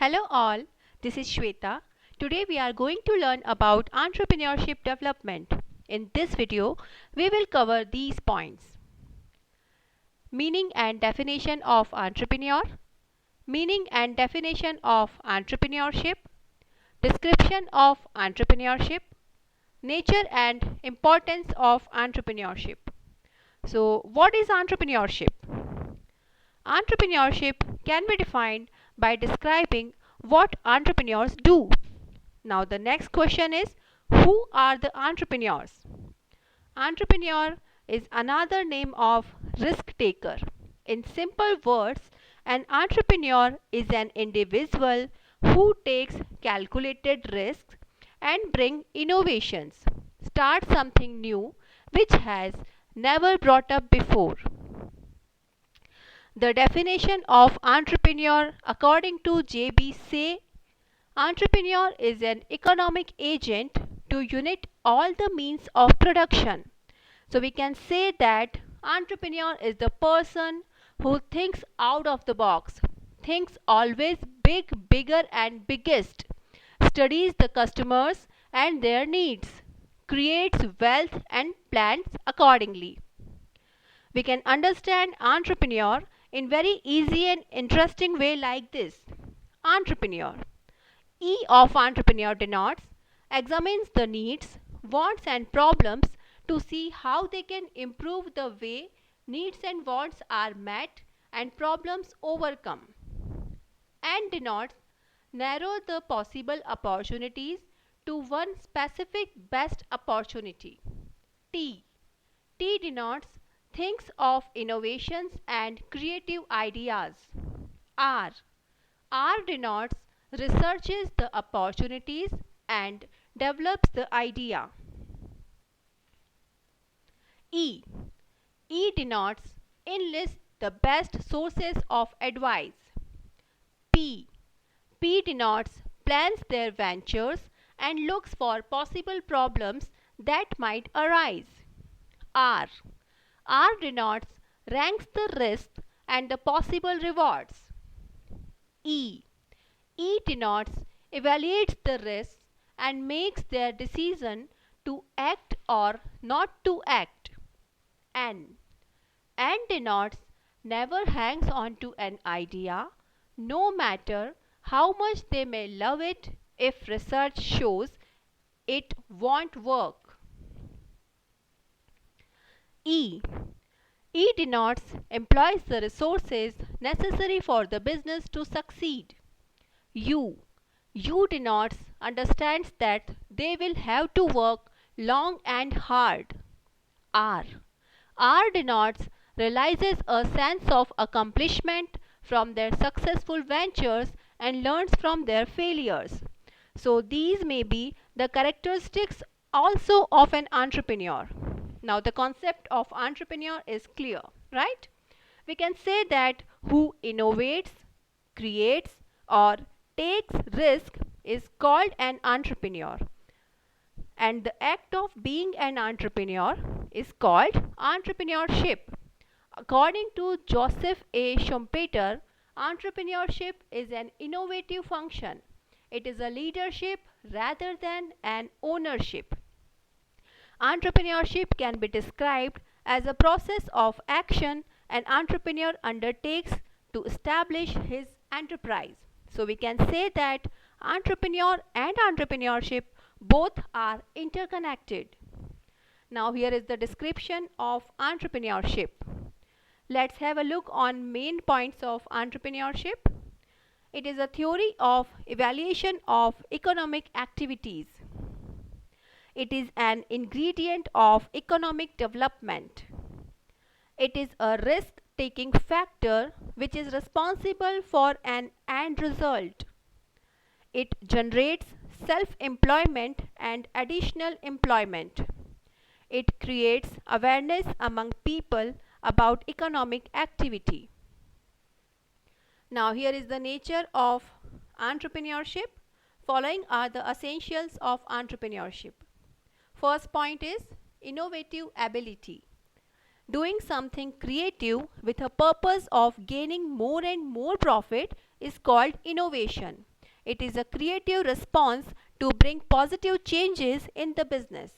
Hello all, this is Shweta. Today we are going to learn about entrepreneurship development. In this video, we will cover these points. Meaning and definition of entrepreneur, meaning and definition of entrepreneurship, description of entrepreneurship, nature and importance of entrepreneurship. So, what is entrepreneurship? Entrepreneurship can be defined by describing what entrepreneurs do. Now, the next question is, who are the entrepreneurs? Entrepreneur is another name of risk taker. In simple words, an entrepreneur is an individual who takes calculated risks and bring innovations, start something new which has never brought up before. The definition of entrepreneur according to J.B.A. Entrepreneur is an economic agent to unite all the means of production. So we can say that entrepreneur is the person who thinks out of the box, thinks always big, bigger and biggest, studies the customers and their needs, creates wealth and plans accordingly. We can understand entrepreneur in very easy and interesting way like this. Entrepreneur. E of entrepreneur denotes examines the needs, wants and problems to see how they can improve the way needs and wants are met and problems overcome. And denotes narrow the possible opportunities to one specific best opportunity. T. T denotes thinks of innovations and creative ideas. R. R denotes researches the opportunities and develops the idea. E. E denotes enlists the best sources of advice. P. P denotes plans their ventures and looks for possible problems that might arise. R. R denotes ranks the risks and the possible rewards. E. E denotes evaluates the risks and makes their decision to act or not to act. N. N denotes never hangs on to an idea, no matter how much they may love it if research shows it won't work. E. E denotes employs the resources necessary for the business to succeed. U. U denotes understands that they will have to work long and hard. R. R denotes realizes a sense of accomplishment from their successful ventures and learns from their failures. So these may be the characteristics also of an entrepreneur. Now the concept of entrepreneur is clear, right? We can say that who innovates, creates or takes risk is called an entrepreneur. And the act of being an entrepreneur is called entrepreneurship. According to Joseph A. Schumpeter, entrepreneurship is an innovative function. It is a leadership rather than an ownership. Entrepreneurship can be described as a process of action an entrepreneur undertakes to establish his enterprise. So we can say that entrepreneur and entrepreneurship both are interconnected. Now here is the description of entrepreneurship. Let's have a look on main points of entrepreneurship. It is a theory of evaluation of economic activities. It is an ingredient of economic development. It is a risk-taking factor which is responsible for an end result. It generates self-employment and additional employment. It creates awareness among people about economic activity. Now here is the nature of entrepreneurship. Following are the essentials of entrepreneurship. First point is innovative ability. Doing something creative with a purpose of gaining more and more profit is called innovation. It is a creative response to bring positive changes in the business.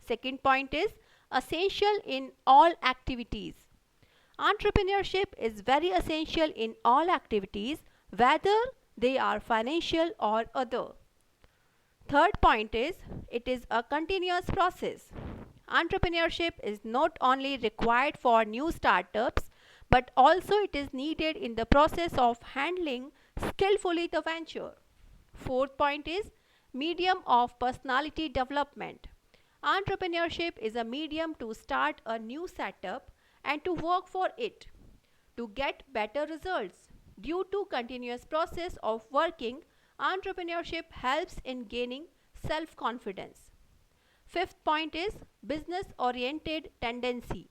Second point is essential in all activities. Entrepreneurship is very essential in all activities, whether they are financial or other. Third point is it is a continuous process. Entrepreneurship is not only required for new startups, but also it is needed in the process of handling skillfully the venture. Fourth point is medium of personality development. Entrepreneurship is a medium to start a new setup and to work for it to get better results. Due to continuous process of working, entrepreneurship helps in gaining self-confidence. Fifth point is business oriented tendency.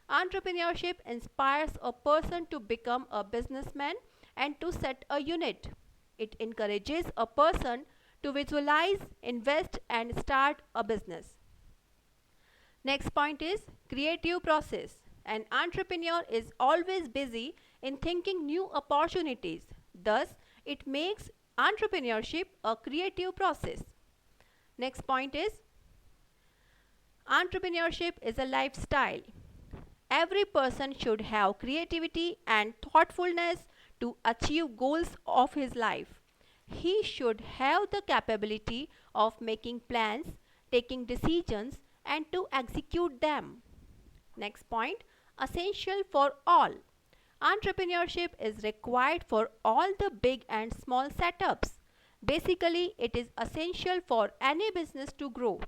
Entrepreneurship inspires a person to become a businessman and to set a unit. It encourages a person to visualize, invest and start a business. Next point is creative process. An entrepreneur is always busy in thinking new opportunities. Thus, it makes entrepreneurship a creative process. Next point is entrepreneurship is a lifestyle. Every person should have creativity and thoughtfulness to achieve goals of his life. He should have the capability of making plans, taking decisions, and to execute them. Next point essential for all. Entrepreneurship is required for all the big and small setups. Basically, it is essential for any business to grow.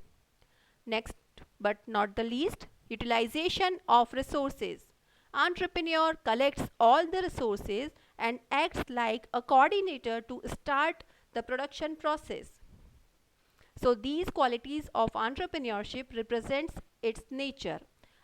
Next but not the least, utilization of resources. Entrepreneur collects all the resources and acts like a coordinator to start the production process. So these qualities of entrepreneurship represents its nature.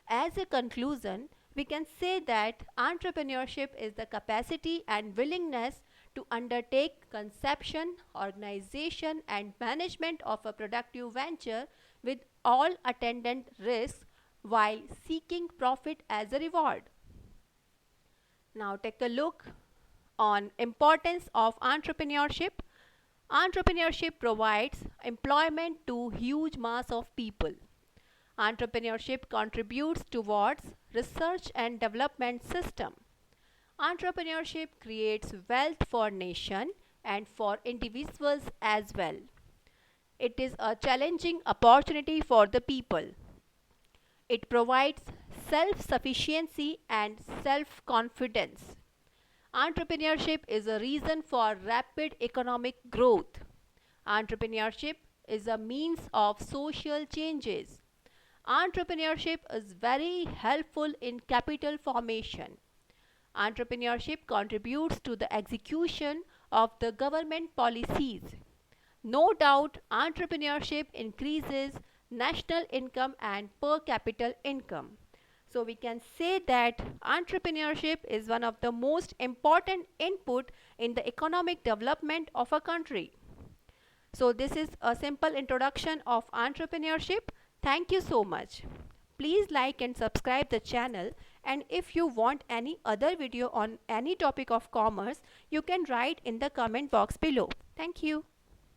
As a conclusion, we can say that entrepreneurship is the capacity and willingness to undertake conception, organization and management of a productive venture with all attendant risks while seeking profit as a reward. Now take a look on importance of entrepreneurship. Entrepreneurship provides employment to huge mass of people. Entrepreneurship contributes towards research and development system. Entrepreneurship creates wealth for nation and for individuals as well. It is a challenging opportunity for the people. It provides self-sufficiency and self-confidence. Entrepreneurship is a reason for rapid economic growth. Entrepreneurship is a means of social changes. Entrepreneurship is very helpful in capital formation. Entrepreneurship contributes to the execution of the government policies. No doubt, entrepreneurship increases national income and per capita income. So we can say that entrepreneurship is one of the most important input in the economic development of a country. So this is a simple introduction of entrepreneurship. Thank you so much. Please like and subscribe the channel, and if you want any other video on any topic of commerce, you can write in the comment box below. Thank you.